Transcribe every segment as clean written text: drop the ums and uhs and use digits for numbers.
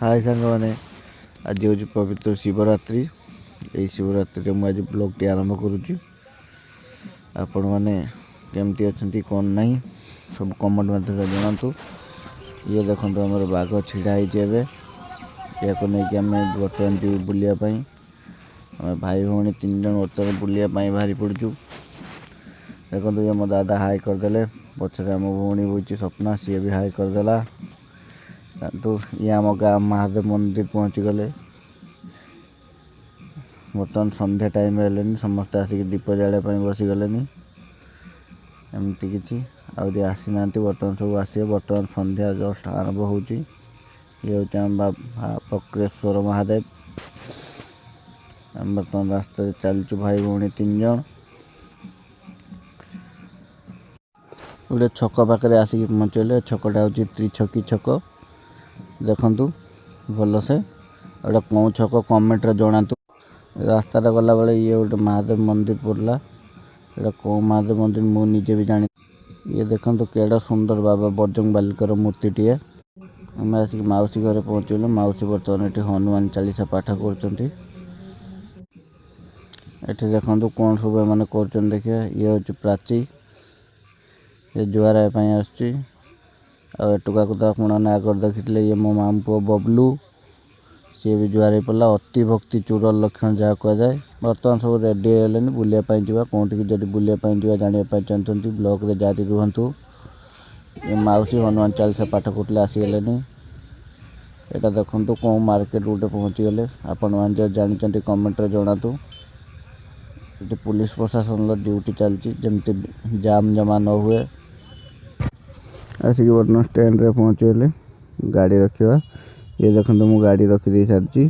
हाय सांग मैंने आज हूँ पवित्र शिवरात्रि। यही शिवरात्रि मुझे ब्लॉगटी आरंभ करुच्ची। आपण मैंने केमती अच्छा कौन ना सब कमेंट मध्यम जनातु। ये देखो आम बाघ छिड़ाई या नहीं आम बर्तमान जीव बुलायापी आम भाई भौणी 3 जन बर्तमान बुलायापी बाहरी पड़चु। देखो ये मो दादा हाई करदे पचर आम भौणी बुची स्वप्ना सी भी हाई करदेला। तो ये आम गाँव महादेव मंदिर पहुँची गले। बर्तमान संध्या टाइम है समस्त आसिक दीप जाड़ापी बसीगले एमती किसी आदि आसी ना बर्तमान सब आस बर्तमान संध्या जस्ट आरंभ हो। ये हूँ पक्रेश्वर महादेव। आम बर्तमान रास्ता चलचु भाई भौणी 3 जन। गोटे छक पाखे आसिक पहुँचले। छकटा हूँ त्रिछकी छक। देखु भल से गोटे कौ छक कमेंट जनातु। रास्ता गला बेले ये गोटे महादेव मंदिर पड़ला। ये कौ महादेव मंदिर मु निजे भी जानी। ये देखो केड़ा सुंदर बाबा बजरंग बालिकर मूर्ति टीए। आम आसिक माउसी घर पहुँचलु। माउसी बर्तमान ये हनुमान चालीसा पाठ कर। देखो कौन सब मैंने कर देखिए। ये हूँ प्राची ये जुआर आसुची। एटुका को तो आपने आगर देखी ये मो माम पु बबलू सी भी जुआर पड़ा। अति भक्ति चूर लक्षण जहाँ कहुए। बर्तमान सब रेडी होगले बुलायापी जावा कौटी जब बुलायापी जावा जानापी चाहते ब्लॉग रे जारी रुहतु। ये माउसी हनुमान चालीसा पाठ करते आसीगले। यहाँ देखो कौ मार्केट गोटे पहुँची गले। आपण मैंने जानते कमेंट जनातु। ये पुलिस प्रशासन ड्यूटी चलती जमती जाम जमा न हुए। आसिक बर्तमान स्टैंड रे पहुँची गले गाड़ी रखा। ये देखो मु गाड़ी रखी दे सारी।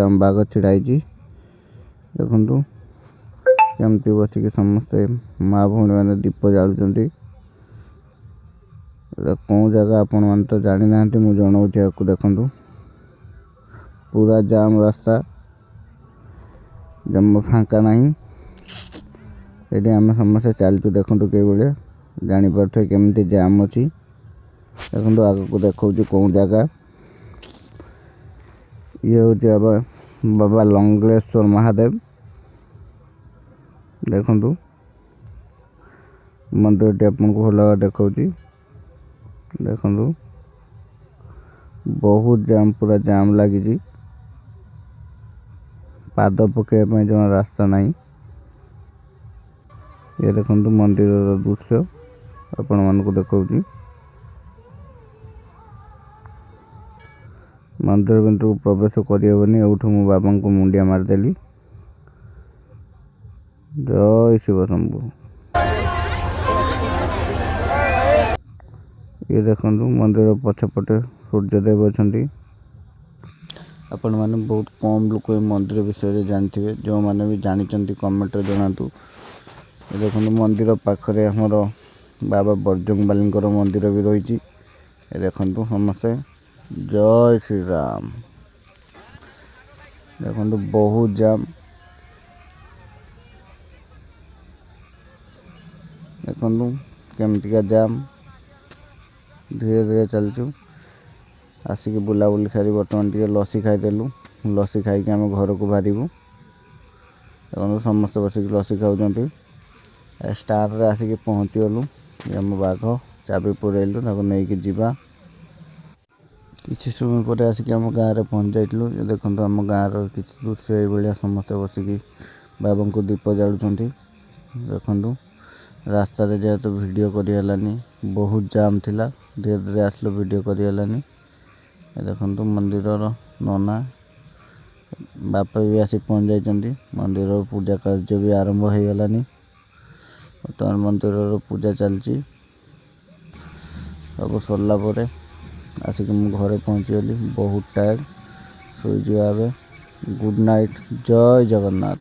आम बाघ छिड़ाई देखु केमती बसिक समस्ते माँ भौणी मैंने दीप जालुंट। कौ जगह आपण मैंने तो जानी ना मुझे जनाऊँच। आपको देखु पूरा जाम रास्ता जम फांका ना। ये आम समस्ते चलचु देखु कई भाया जापारे केमती जाम अच्छी। देखो आग को देखा कौ जगह। ये हूँ बाबा लंगलेश्वर महादेव। देखु मंदिर टी आपको भल देखा। देखु बहुत जाम पूरा जाम लगी। पाद पकड़ापी जमा रास्ता ना। ये देखु मंदिर दृश्य आपण मानक देखा। मंदिर भितर प्रवेश करहबनी। एठू मो बाबा को मुंडिया मारदेली। जय शिव शंभु। ये देखो मंदिर पछपटे सूर्यदेव अच्छा। आपण मैंने बहुत कम लोग मंदिर विषय जानते जो मैंने भी जानते कमेंट जनातु। देखो मंदिर पाखरे हमर बाबा बजरंग बालिकर मंदिर भी रही। देखु समस्ते जय श्री राम। देखो बहुत जाम। देखु केमतिका जाम धीरे धीरे चलचु। आसिक बुलाबुली खाली बर्तमान टे लसी खाईदेलु। लसी खाई आम घर को बाहरबू। देखो समस्त बसिक लसी खाऊँ। स्टार रे आसिक पहुँची गलु। आम बाघ चाबी पुरेलु नहीं कि जीवा। किसी समय पर आसिक आम गाँव में पहुँच जाइलु। देखो आम गाँव किसी दृश्य ये समस्त बसिक बाबा को दीप जालुंट। देखु रास्ता जेहेतु वीडियो करनी बहुत जाम थिला। धीरे धीरे आसलो वीडियो करनी। देखु मंदिर नना बापा भी आसिक पहुँच जाइए। मंदिर पूजा कार्य भी आरंभ हो गलानी। बर्तमान मंदिर पूजा चलती सब सरला पर आसिक मु घरे पहुँची गली। बहुत टायर्ड सोई गुड नाइट। जय जगन्नाथ।